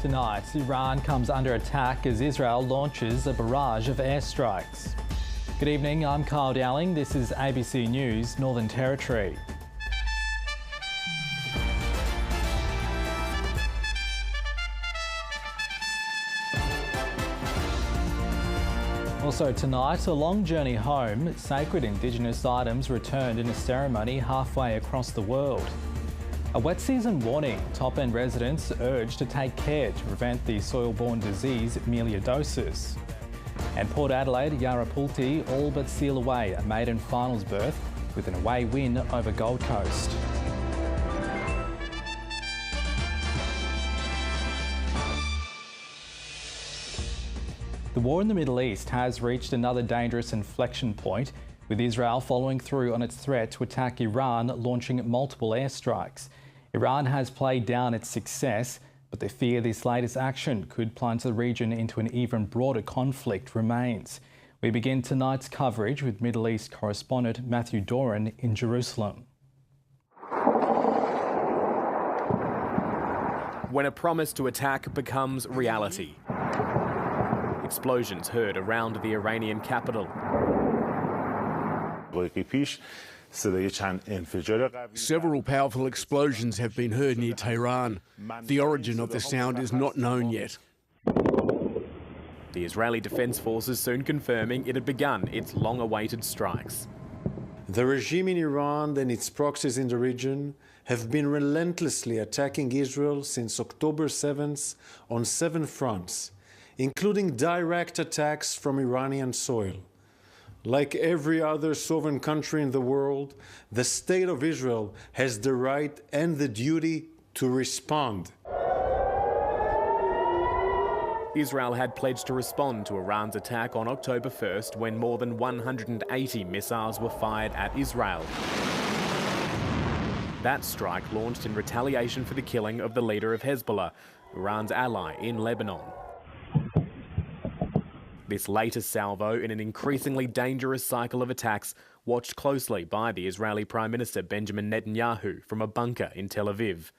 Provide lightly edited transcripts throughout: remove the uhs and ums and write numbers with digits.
Tonight, Iran comes under attack as Israel launches a barrage of airstrikes. Good evening, I'm Dowling. This is ABC News, Northern Territory. Also tonight, a long journey home, sacred Indigenous items returned in a ceremony halfway across the world. A wet season warning, top-end residents urged to take care to prevent the soil-borne disease melioidosis. And Port Adelaide, Yarrapulti all but seal away a maiden finals berth with an away win over Gold Coast. The war in the Middle East has reached another dangerous inflection point, with Israel following through on its threat to attack Iran, launching multiple airstrikes. Iran has played down its success, but the fear this latest action could plunge the region into an even broader conflict remains. We begin tonight's coverage with Middle East correspondent Matthew Doran in Jerusalem. When a promise to attack becomes reality. Explosions heard around the Iranian capital. Several powerful explosions have been heard near Tehran. The origin of the sound is not known yet. The Israeli Defense Forces soon confirming it had begun its long-awaited strikes. The regime in Iran and its proxies in the region have been relentlessly attacking Israel since October 7th on 7 fronts, including direct attacks from Iranian soil. Like every other sovereign country in the world, the State of Israel has the right and the duty to respond. Israel had pledged to respond to Iran's attack on October 1st when more than 180 missiles were fired at Israel. That strike launched in retaliation for the killing of the leader of Hezbollah, Iran's ally in Lebanon. This latest salvo in an increasingly dangerous cycle of attacks watched closely by the Israeli Prime Minister Benjamin Netanyahu from a bunker in Tel Aviv.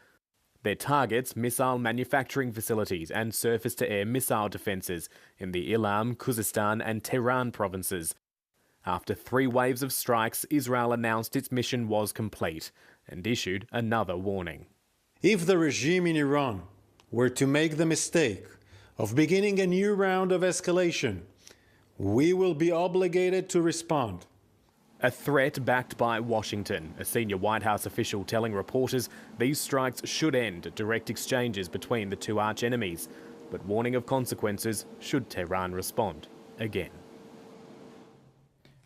Their targets, missile manufacturing facilities and surface-to-air missile defences in the Ilam, Khuzestan and Tehran provinces. After 3 waves of strikes, Israel announced its mission was complete and issued another warning. If the regime in Iran were to make the mistake of beginning a new round of escalation, we will be obligated to respond. A threat backed by Washington, a senior White House official telling reporters these strikes should end direct exchanges between the two arch-enemies, but warning of consequences should Tehran respond again.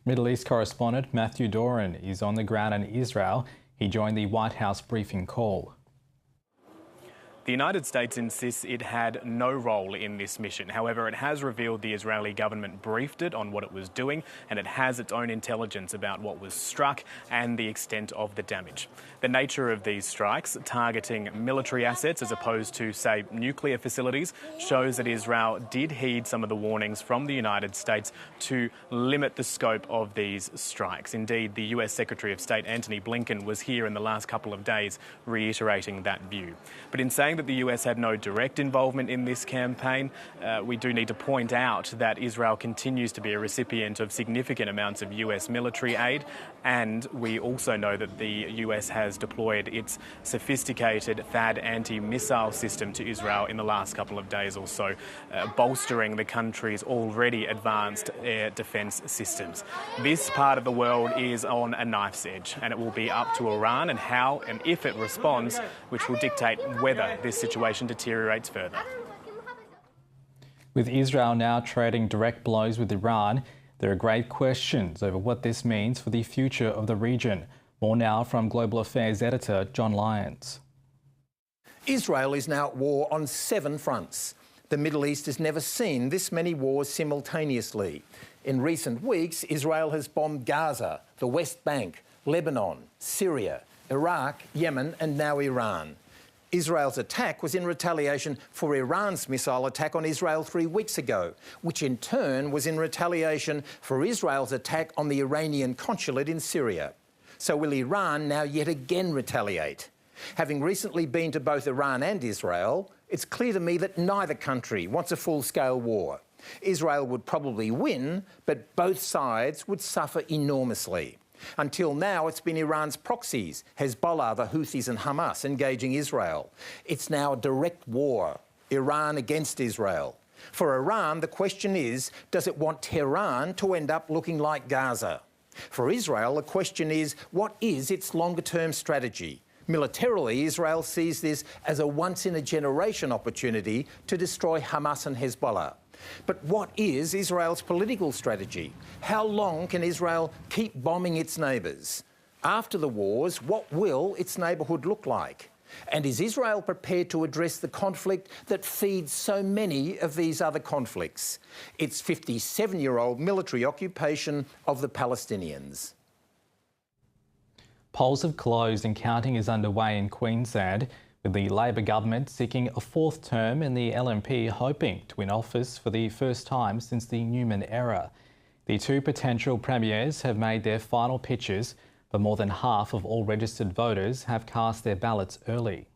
Middle East correspondent Matthew Doran is on the ground in Israel. He joined the White House briefing call. The United States insists it had no role in this mission. However, it has revealed the Israeli government briefed it on what it was doing, and it has its own intelligence about what was struck and the extent of the damage. The nature of these strikes, targeting military assets as opposed to, say, nuclear facilities, shows that Israel did heed some of the warnings from the United States to limit the scope of these strikes. Indeed, the US Secretary of State Antony Blinken was here in the last couple of days reiterating that view. But in saying that the US had no direct involvement in this campaign, we do need to point out that Israel continues to be a recipient of significant amounts of US military aid, and we also know that the US has deployed its sophisticated THAAD anti-missile system to Israel in the last couple of days or so, bolstering the country's already advanced air defence systems. This part of the world is on a knife's edge, and it will be up to Iran and how and if it responds, which will dictate whether this situation deteriorates further. With Israel now trading direct blows with Iran, there are grave questions over what this means for the future of the region. More now from Global Affairs editor John Lyons. Israel is now at war on 7 fronts. The Middle East has never seen this many wars simultaneously. In recent weeks, Israel has bombed Gaza, the West Bank, Lebanon, Syria, Iraq, Yemen and now Iran. Israel's attack was in retaliation for Iran's missile attack on Israel 3 weeks ago, which in turn was in retaliation for Israel's attack on the Iranian consulate in Syria. So will Iran now yet again retaliate? Having recently been to both Iran and Israel, It's clear to me that neither country wants a full-scale war. Israel would probably win, but both sides would suffer enormously. Until now, it's been Iran's proxies, Hezbollah, the Houthis and Hamas, engaging Israel. It's now a direct war, Iran against Israel. For Iran, the question is, does it want Tehran to end up looking like Gaza? For Israel, the question is, what is its longer-term strategy? Militarily, Israel sees this as a once-in-a-generation opportunity to destroy Hamas and Hezbollah. But what is Israel's political strategy? How long can Israel keep bombing its neighbours? After the wars, what will its neighbourhood look like? And is Israel prepared to address the conflict that feeds so many of these other conflicts? Its 57-year-old military occupation of the Palestinians. Polls have closed and counting is underway in Queensland, with the Labor government seeking a fourth term and the LNP hoping to win office for the first time since the Newman era. The two potential premiers have made their final pitches, but more than half of all registered voters have cast their ballots early.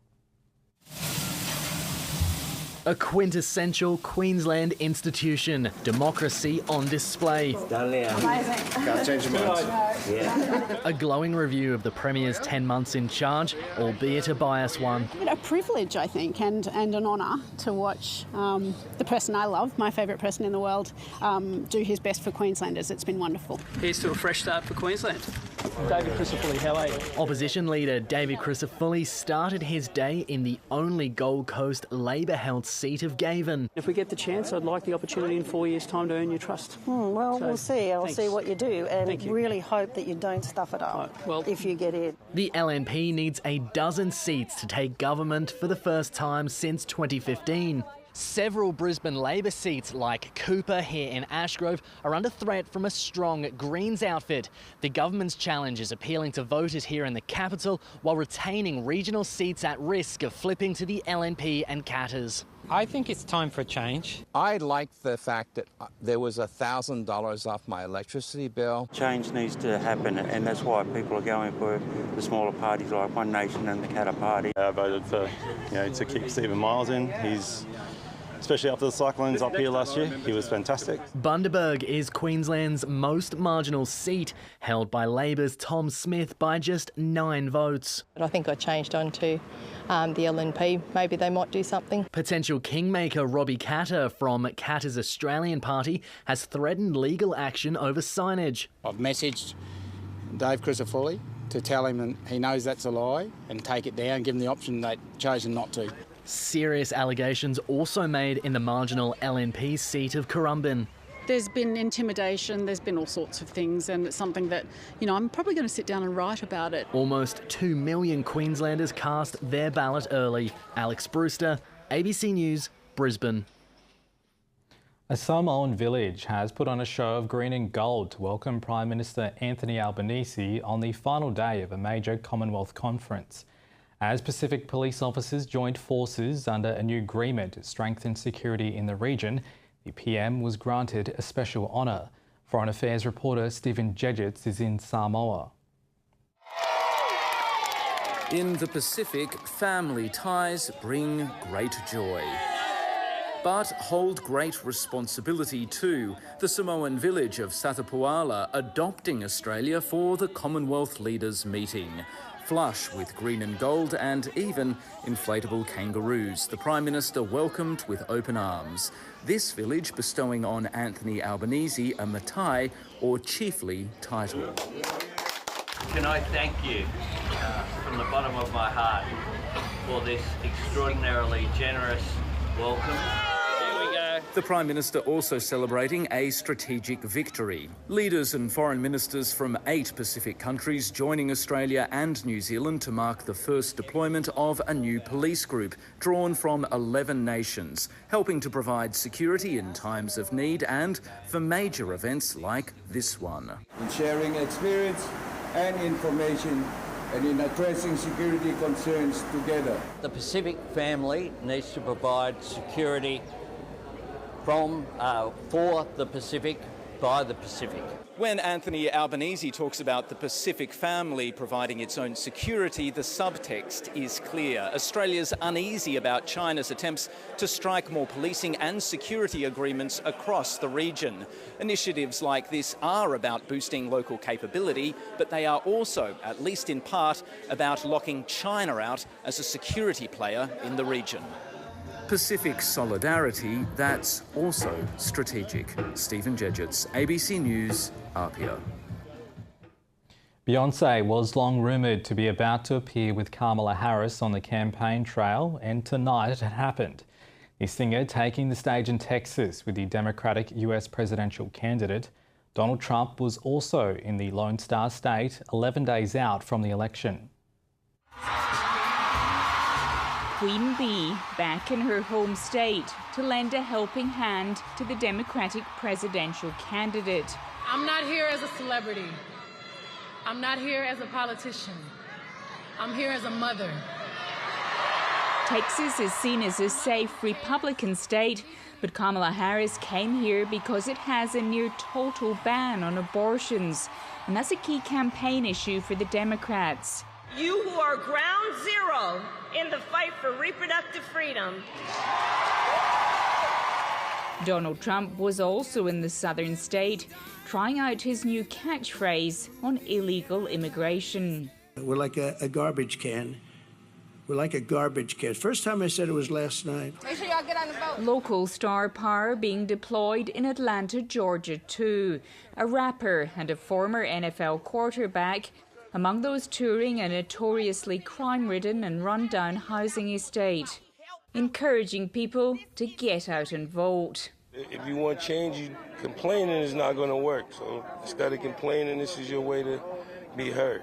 A quintessential Queensland institution, democracy on display. Amazing. Can't change your mind. Yeah. A glowing review of the Premier's 10 months in charge, albeit a biased one. A privilege, I think, and an honour to watch the person I love, my favourite person in the world, do his best for Queenslanders. It's been wonderful. Here's to a fresh start for Queensland. David Crisafulli, how are you? Opposition leader David Crisafulli started his day in the only Gold Coast Labor-held seat of Gavin. If we get the chance, I'd like the opportunity in 4 years' time to earn your trust. We'll see. I'll see what you do and really hope that you don't stuff it up if you get in. The LNP needs a dozen seats to take government for the first time since 2015. Several Brisbane Labor seats, like Cooper here in Ashgrove, are under threat from a strong Greens outfit. The government's challenge is appealing to voters here in the capital while retaining regional seats at risk of flipping to the LNP and Katters. I think it's time for a change. I like the fact that there was $1,000 off my electricity bill. Change needs to happen, and that's why people are going for the smaller parties like One Nation and the Katter Party. I voted for, to keep Stephen Miles in. Especially after the cyclones up here last year, he was fantastic. Bundaberg is Queensland's most marginal seat, held by Labor's Tom Smith by just 9 votes. I think I changed on to the LNP. Maybe they might do something. Potential kingmaker Robbie Katter from Katter's Australian Party has threatened legal action over signage. I've messaged Dave Crisafulli to tell him that he knows that's a lie and take it down, give him the option they've chosen not to. Serious allegations also made in the marginal LNP seat of Currumbin. There's been intimidation, there's been all sorts of things, and it's something that, I'm probably going to sit down and write about it. Almost 2 million Queenslanders cast their ballot early. Alex Brewster, ABC News, Brisbane. A Samoan village has put on a show of green and gold to welcome Prime Minister Anthony Albanese on the final day of a major Commonwealth conference. As Pacific police officers joined forces under a new agreement to strengthen security in the region, the PM was granted a special honour. Foreign Affairs reporter Stephen Jedgetts is in Samoa. In the Pacific, family ties bring great joy, but hold great responsibility too. The Samoan village of Satapuala adopting Australia for the Commonwealth leaders meeting. Flush with green and gold and even inflatable kangaroos. The Prime Minister welcomed with open arms. This village bestowing on Anthony Albanese a matai, or chiefly title. Can I thank you from the bottom of my heart for this extraordinarily generous welcome. The Prime Minister also celebrating a strategic victory. Leaders and foreign ministers from 8 Pacific countries joining Australia and New Zealand to mark the first deployment of a new police group drawn from 11 nations, helping to provide security in times of need and for major events like this one. In sharing experience and information and in addressing security concerns together. The Pacific family needs to provide security for the Pacific, by the Pacific. When Anthony Albanese talks about the Pacific family providing its own security, the subtext is clear. Australia's uneasy about China's attempts to strike more policing and security agreements across the region. Initiatives like this are about boosting local capability, but they are also, at least in part, about locking China out as a security player in the region. Pacific solidarity, that's also strategic. Stephen Jedgetts, ABC News, Apia. Beyonce was long rumoured to be about to appear with Kamala Harris on the campaign trail, and tonight it had happened. The singer taking the stage in Texas with the Democratic US presidential candidate. Donald Trump was also in the Lone Star State 11 days out from the election. Queen Bee back in her home state to lend a helping hand to the Democratic presidential candidate. I'm not here as a celebrity. I'm not here as a politician. I'm here as a mother. Texas is seen as a safe Republican state, but Kamala Harris came here because it has a near total ban on abortions, and that's a key campaign issue for the Democrats. You who are ground zero in the fight for reproductive freedom. Donald Trump was also in the southern state, trying out his new catchphrase on illegal immigration. We're like a garbage can. We're like a garbage can. First time I said it was last night. Make sure y'all get on the boat. Local star power being deployed in Atlanta, Georgia too. A rapper and a former NFL quarterback among those touring a notoriously crime-ridden and run-down housing estate, encouraging people to get out and vote. If you want change, complaining is not going to work. So instead of complaining, this is your way to be heard.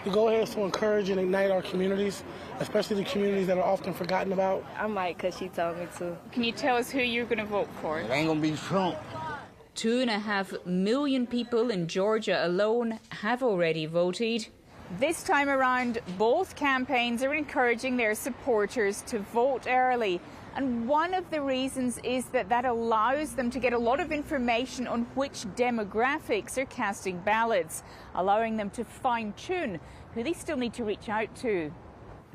The goal here is to encourage and ignite our communities, especially the communities that are often forgotten about. I might, because she told me to. Can you tell us who you're going to vote for? It ain't going to be Trump. 2.5 million people in Georgia alone have already voted. This time around, both campaigns are encouraging their supporters to vote early. And one of the reasons is that allows them to get a lot of information on which demographics are casting ballots, allowing them to fine-tune who they still need to reach out to.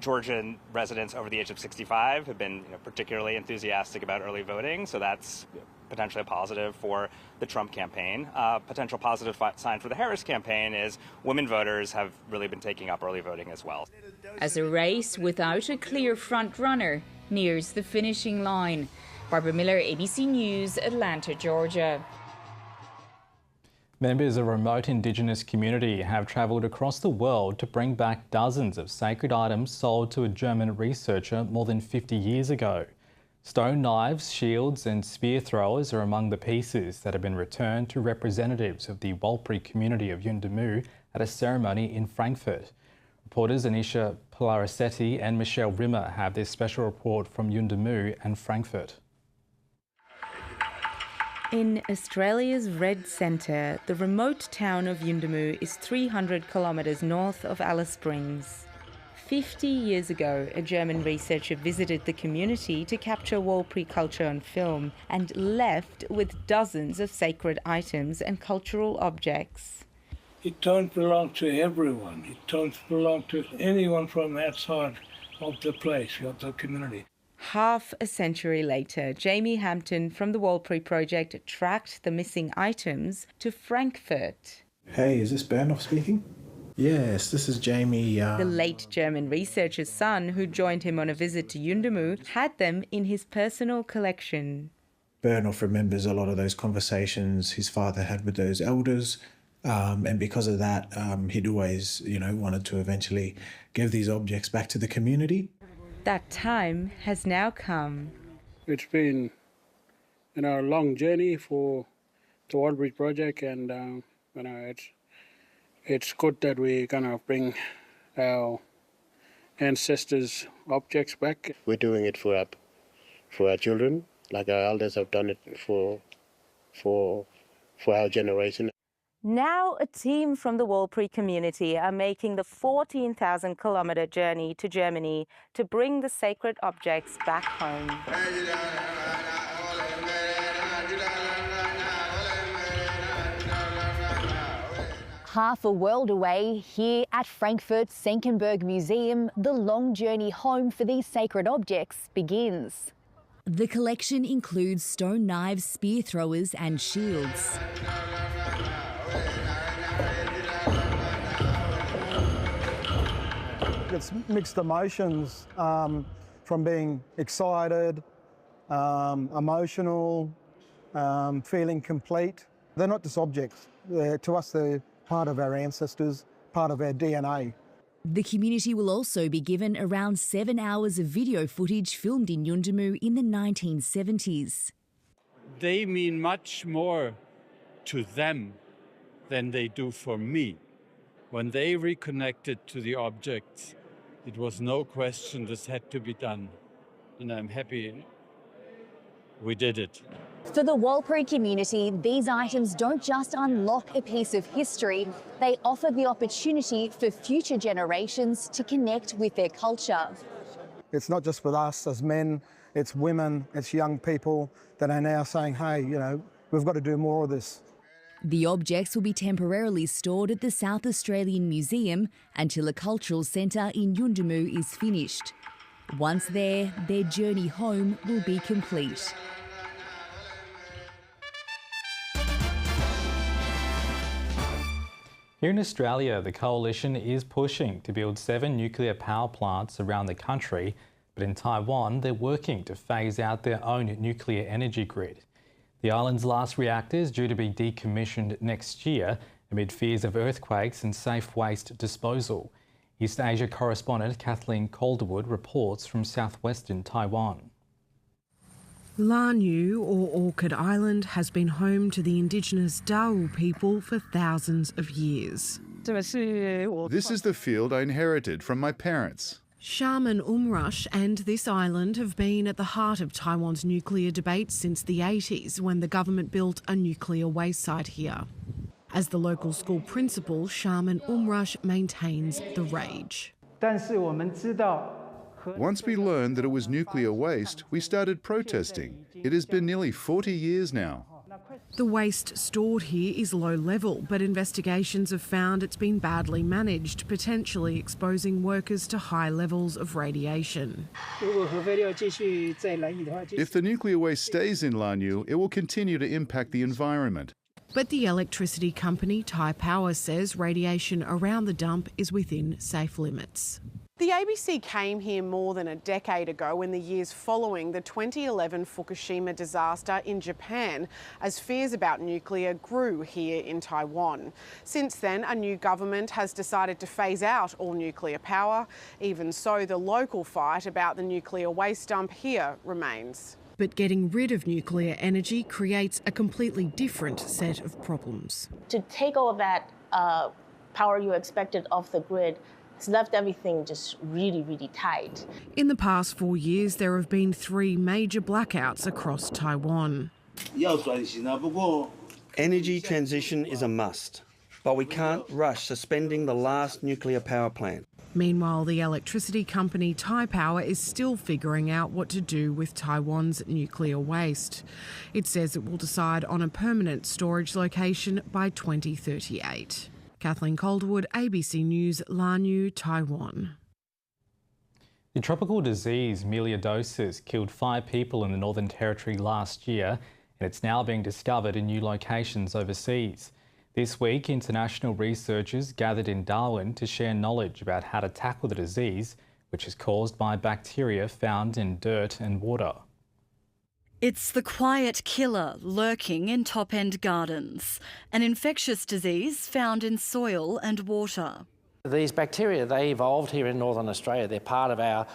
Georgian residents over the age of 65 have been particularly enthusiastic about early voting, so that's potentially a positive for the Trump campaign. Potential positive sign for the Harris campaign is women voters have really been taking up early voting as well. As a race without a clear front-runner nears the finishing line. Barbara Miller, ABC News, Atlanta, Georgia. Members of a remote Indigenous community have travelled across the world to bring back dozens of sacred items sold to a German researcher more than 50 years ago. Stone knives, shields and spear throwers are among the pieces that have been returned to representatives of the Walpri community of Yuendumu at a ceremony in Frankfurt. Reporters Anisha Polarisetti and Michelle Rimmer have this special report from Yuendumu and Frankfurt. In Australia's Red Centre, the remote town of Yuendumu is 300 kilometres north of Alice Springs. 50 years ago, a German researcher visited the community to capture Walpri culture on film and left with dozens of sacred items and cultural objects. It don't belong to everyone. It don't belong to anyone from that side of the place, of the community. Half a century later, Jamie Hampton from the Walpri Project tracked the missing items to Frankfurt. Hey, is this Bernhoff speaking? Yes, this is Jamie. The late German researcher's son, who joined him on a visit to Yuendumu, had them in his personal collection. Bernhoff remembers a lot of those conversations his father had with those elders, and because of that, he'd always, wanted to eventually give these objects back to the community. That time has now come. It's been, a long journey for the Walpri Project, and it's good that we're gonna bring our ancestors' objects back. We're doing it for our children, like our elders have done it for our generation. Now a team from the Walpri community are making the 14,000-kilometre journey to Germany to bring the sacred objects back home. Half a world away, here at Frankfurt's Senckenberg Museum, the long journey home for these sacred objects begins. The collection includes stone knives, spear throwers and shields. It's mixed emotions from being excited, emotional, feeling complete. They're not just objects. To us, they're part of our ancestors, part of our DNA. The community will also be given around 7 hours of video footage filmed in Yuendumu in the 1970s. They mean much more to them than they do for me. When they reconnected to the objects, it was no question this had to be done. And I'm happy we did it. For the Warlpiri community, these items don't just unlock a piece of history, they offer the opportunity for future generations to connect with their culture. It's not just with us as men, it's women, it's young people that are now saying, hey, you know, we've got to do more of this. The objects will be temporarily stored at the South Australian Museum until a cultural centre in Yuendumu is finished. Once there, their journey home will be complete. Here in Australia, the coalition is pushing to build 7 nuclear power plants around the country, but in Taiwan, they're working to phase out their own nuclear energy grid. The island's last reactor is due to be decommissioned next year amid fears of earthquakes and safe waste disposal. East Asia correspondent Kathleen Calderwood reports from southwestern Taiwan. Lanyu, or Orchid Island, has been home to the indigenous Darwin people for thousands of years. This is the field I inherited from my parents. Shaman Umrush and this island have been at the heart of Taiwan's nuclear debate since the 80s, when the government built a nuclear waste site here. As the local school principal, Shaman Umrush maintains the rage. Once we learned that it was nuclear waste, we started protesting. It has been nearly 40 years now. The waste stored here is low level, but investigations have found it's been badly managed, potentially exposing workers to high levels of radiation. If the nuclear waste stays in Lanyu, it will continue to impact the environment. But the electricity company Taipower says radiation around the dump is within safe limits. The ABC came here more than a decade ago in the years following the 2011 Fukushima disaster in Japan, as fears about nuclear grew here in Taiwan. Since then, a new government has decided to phase out all nuclear power. Even so, the local fight about the nuclear waste dump here remains. But getting rid of nuclear energy creates a completely different set of problems. To take all of that power you expected off the grid, it's left everything just really, really tight. In the past 4 years, there have been 3 major blackouts across Taiwan. Energy transition is a must, but we can't rush suspending the last nuclear power plant. Meanwhile, the electricity company Taipower is still figuring out what to do with Taiwan's nuclear waste. It says it will decide on a permanent storage location by 2038. Kathleen Calderwood, ABC News, Lanyu, Taiwan. The tropical disease melioidosis killed 5 people in the Northern Territory last year, and it's now being discovered in new locations overseas. This week, international researchers gathered in Darwin to share knowledge about how to tackle the disease, which is caused by bacteria found in dirt and water. It's the quiet killer lurking in top-end gardens, an infectious disease found in soil and water. These bacteria, they evolved here in Northern Australia. They're part of our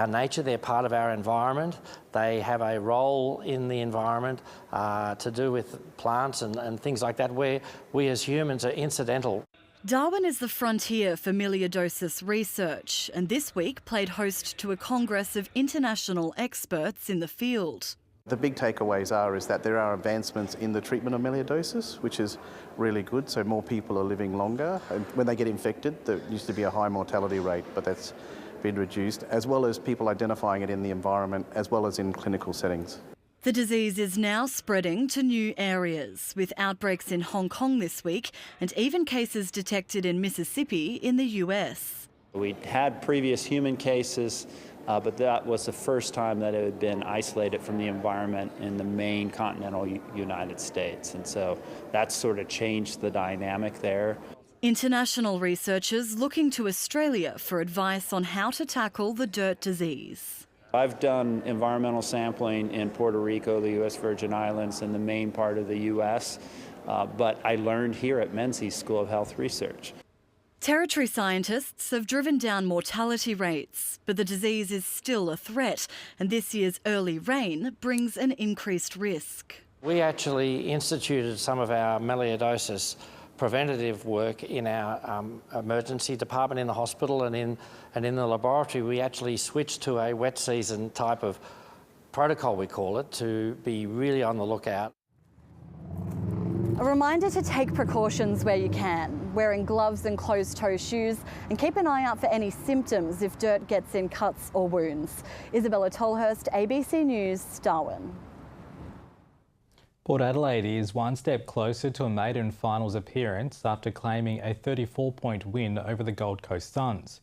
nature, they're part of our environment. They have a role in the environment to do with plants and things like that, where we as humans are incidental. Darwin is the frontier for melioidosis research, and this week played host to a congress of international experts in the field. The big takeaways is that there are advancements in the treatment of melioidosis, which is really good, so more people are living longer. And when they get infected, there used to be a high mortality rate, but that's been reduced, as well as people identifying it in the environment, as well as in clinical settings. The disease is now spreading to new areas, with outbreaks in Hong Kong this week and even cases detected in Mississippi in the US. We'd had previous human cases, but that was the first time that it had been isolated from the environment in the main continental United States. And so that's sort of changed the dynamic there. International researchers looking to Australia for advice on how to tackle the dirt disease. I've done environmental sampling in Puerto Rico, the U.S. Virgin Islands, and the main part of the U.S., but I learned here at Menzies School of Health Research. Territory scientists have driven down mortality rates, but the disease is still a threat, and this year's early rain brings an increased risk. We actually instituted some of our melioidosis preventative work in our emergency department in the hospital, and in the laboratory we actually switched to a wet season type of protocol, we call it, to be really on the lookout. A reminder to take precautions where you can, wearing gloves and closed-toe shoes, and keep an eye out for any symptoms if dirt gets in cuts or wounds. Isabella Tolhurst, ABC News, Darwin. Port Adelaide is one step closer to a maiden finals appearance after claiming a 34-point win over the Gold Coast Suns.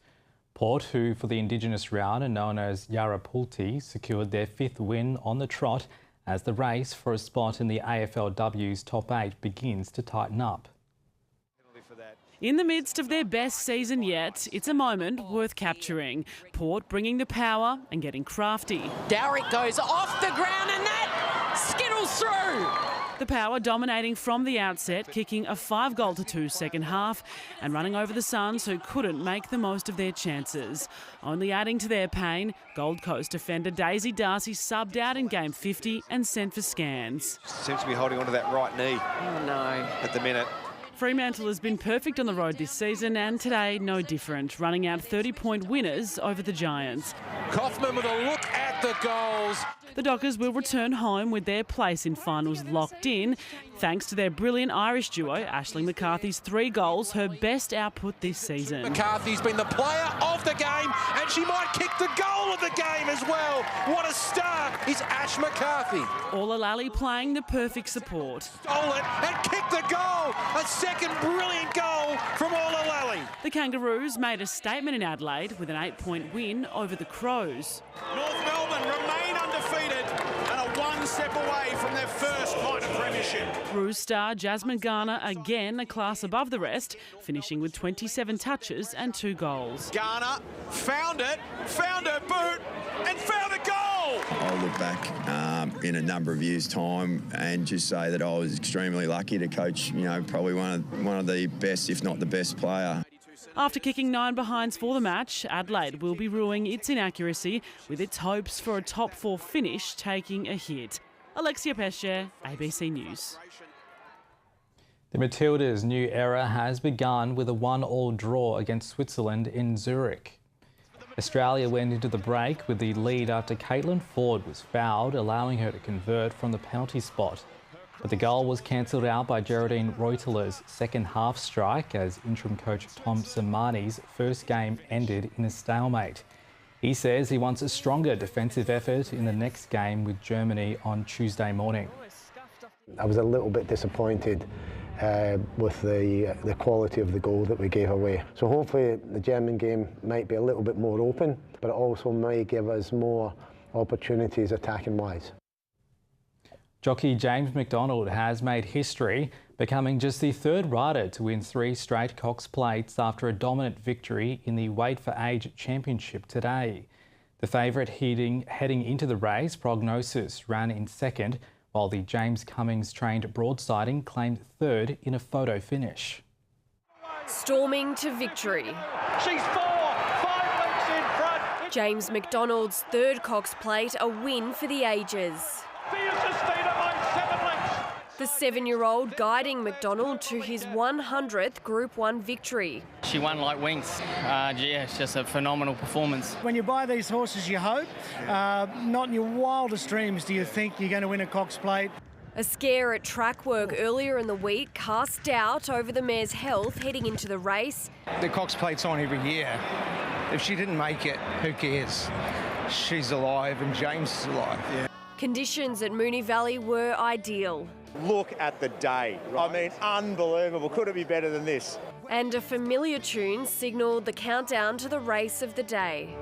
Port, who for the Indigenous round are known as Yarrapulti, secured their 5th win on the trot as the race for a spot in the AFLW's top 8 begins to tighten up. In the midst of their best season yet, it's a moment worth capturing. Port bringing the power and getting crafty. Dowling goes off the ground and that skittles through. The Power dominating from the outset, kicking a 5-2 second half and running over the Suns, who couldn't make the most of their chances. Only adding to their pain, Gold Coast defender Daisy Darcy subbed out in game 50 and sent for scans. Seems to be holding onto that right knee. Oh no. At the minute. Fremantle has been perfect on the road this season, and today no different, running out 30-point winners over the Giants. Kaufman with a look at the goals. The Dockers will return home with their place in finals locked in, thanks to their brilliant Irish duo, Aisling McCarthy's 3 goals, her best output this season. McCarthy's been the player of the game, and she might kick the goal of the game as well. What a start is Ash McCarthy. Ola Lally playing the perfect support. Stole it and kicked the goal. A second brilliant goal from Ola Lally. The Kangaroos made a statement in Adelaide with an 8-point win over the Crows. North Melbourne remain undefeated and are one step away from their first point of premiership. Roos star Jasmine Garner again a class above the rest, finishing with 27 touches and 2 goals. Garner found it, found her boot and found a goal. I'll look back in a number of years' time and just say that I was extremely lucky to coach, probably one of the best, if not the best player. After kicking 9 behinds for the match, Adelaide will be rueing its inaccuracy, with its hopes for a top 4 finish taking a hit. Alexia Pesce, ABC News. The Matildas' new era has begun with a 1-1 draw against Switzerland in Zurich. Australia went into the break with the lead after Caitlin Ford was fouled, allowing her to convert from the penalty spot. But the goal was cancelled out by Geraldine Reuteler's second half strike as interim coach Tom Sermani's first game ended in a stalemate. He says he wants a stronger defensive effort in the next game with Germany on Tuesday morning. I was a little bit disappointed with the quality of the goal that we gave away. So hopefully the German game might be a little bit more open, but it also may give us more opportunities attacking wise. Jockey James McDonald has made history, becoming just the 3rd rider to win 3 straight Cox Plates after a dominant victory in the Weight for Age Championship today. The favourite heading into the race, Prognosis, ran in 2nd, while the James Cummings-trained broadsiding claimed 3rd in a photo finish. Storming to victory. She's 5 lengths in front. James McDonald's 3rd Cox Plate, a win for the ages. The 7-year-old guiding McDonald to his 100th Group 1 victory. She won like winks. It's just a phenomenal performance. When you buy these horses, you hope. Not in your wildest dreams do you think you're going to win a Cox Plate. A scare at track work earlier in the week cast doubt over the mare's health heading into the race. The Cox Plate's on every year. If she didn't make it, who cares? She's alive and James is alive. Yeah. Conditions at Moonee Valley were ideal. Look at the day. I mean, unbelievable. Could it be better than this? And a familiar tune signalled the countdown to the race of the day.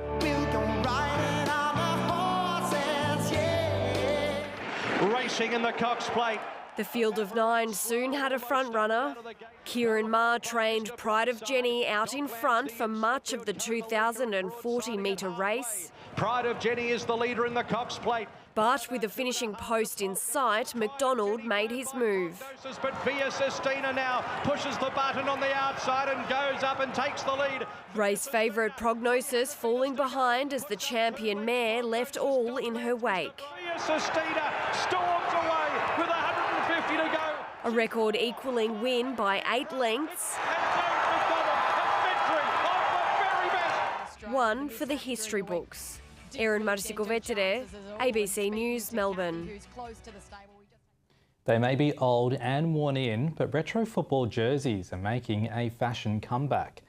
Racing in the Cox Plate. The field of 9 soon had a front runner. Kieran Maher trained Pride of Jenny out in front for much of the 2,040-metre race. Pride of Jenny is the leader in the Cox Plate. But with the finishing post in sight, McDonald made his move. But Via Sistina now pushes the button on the outside and goes up and takes the lead. Race favourite Prognosis falling behind as the champion mare left all in her wake. Via Sistina storms away with 150 to go. A record equalling win by 8 lengths. One for the history books. Erin Marsicovetere, ABC News, Melbourne. They may be old and worn in, but retro football jerseys are making a fashion comeback.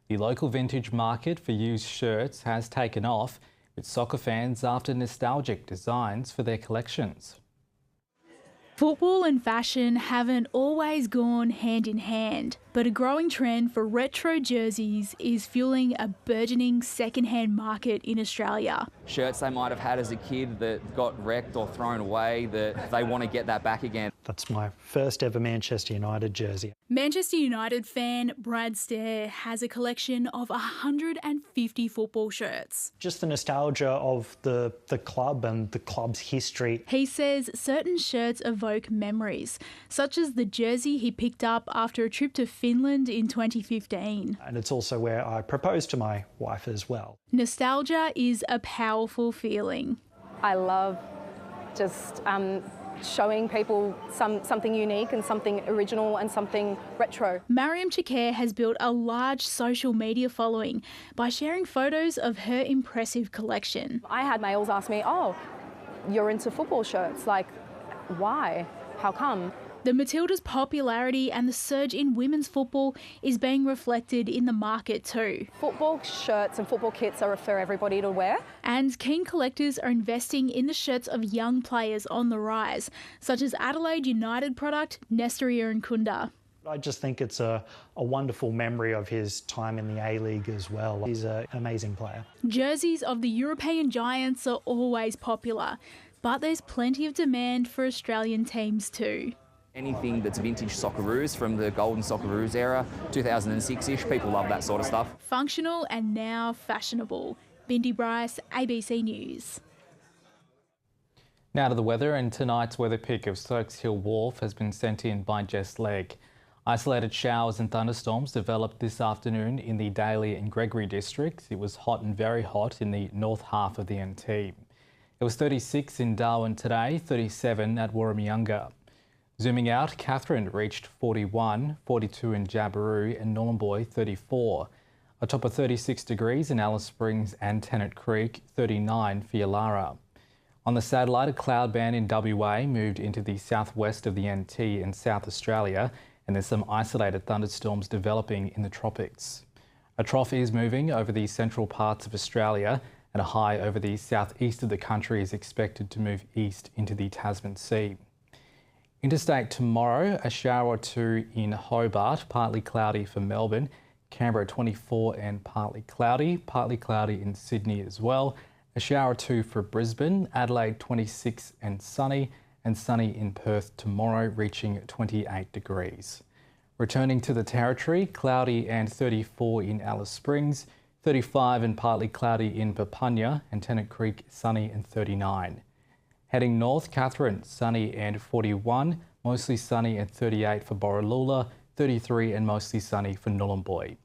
The local vintage market for used shirts has taken off, with soccer fans after nostalgic designs for their collections. Football and fashion haven't always gone hand in hand, but a growing trend for retro jerseys is fueling a burgeoning second-hand market in Australia. Shirts they might have had as a kid that got wrecked or thrown away, that they want to get that back again. That's my first ever Manchester United jersey. Manchester United fan Brad Stair has a collection of 150 football shirts. Just the nostalgia of the club and the club's history. He says certain shirts evoke memories, such as the jersey he picked up after a trip to Finland in 2015. And it's also where I proposed to my wife as well. Nostalgia is a powerful feeling. I love just showing people something unique and something original and something retro. Mariam Chakir has built a large social media following by sharing photos of her impressive collection. I had males ask me, oh, you're into football shirts, like, why? How come? The Matildas' popularity and the surge in women's football is being reflected in the market too. Football shirts and football kits are for everybody to wear. And keen collectors are investing in the shirts of young players on the rise, such as Adelaide United product Nestory Nkunda. I just think it's a wonderful memory of his time in the A-League as well. He's an amazing player. Jerseys of the European giants are always popular, but there's plenty of demand for Australian teams too. Anything that's vintage Socceroos from the golden Socceroos era, 2006-ish, people love that sort of stuff. Functional and now fashionable. Bindi Bryce, ABC News. Now to the weather, and tonight's weather pick of Stokes Hill Wharf has been sent in by Jess Legg. Isolated showers and thunderstorms developed this afternoon in the Daly and Gregory districts. It was hot and very hot in the north half of the NT. It was 36 in Darwin today, 37 at Warramyunga. Zooming out, Katherine reached 41, 42 in Jabiru and Nhulunbuy 34. A top of 36 degrees in Alice Springs and Tennant Creek, 39 for Yalara. On the satellite, a cloud band in WA moved into the southwest of the NT in South Australia, and there's some isolated thunderstorms developing in the tropics. A trough is moving over the central parts of Australia, and a high over the southeast of the country is expected to move east into the Tasman Sea. Interstate tomorrow, a shower or two in Hobart, partly cloudy for Melbourne. Canberra 24 and partly cloudy in Sydney as well. A shower or two for Brisbane, Adelaide 26 and sunny in Perth tomorrow, reaching 28 degrees. Returning to the Territory, cloudy and 34 in Alice Springs, 35 and partly cloudy in Papunya, and Tennant Creek sunny and 39. Heading north, Katherine, sunny and 41, mostly sunny and 38 for Borroloola, 33 and mostly sunny for Nhulunbuy.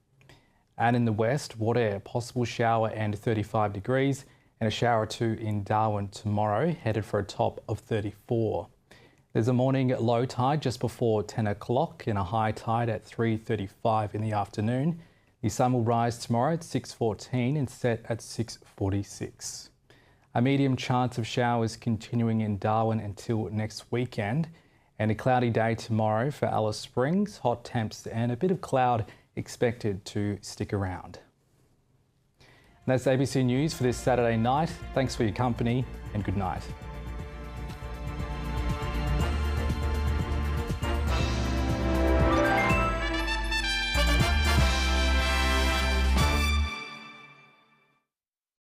And in the west, Wadair, possible shower and 35 degrees, and a shower or two in Darwin tomorrow, headed for a top of 34. There's a morning low tide just before 10 o'clock and a high tide at 3:35 in the afternoon. The sun will rise tomorrow at 6:14 and set at 6:46. A medium chance of showers continuing in Darwin until next weekend, and a cloudy day tomorrow for Alice Springs, hot temps and a bit of cloud expected to stick around. And that's ABC News for this Saturday night. Thanks for your company and good night.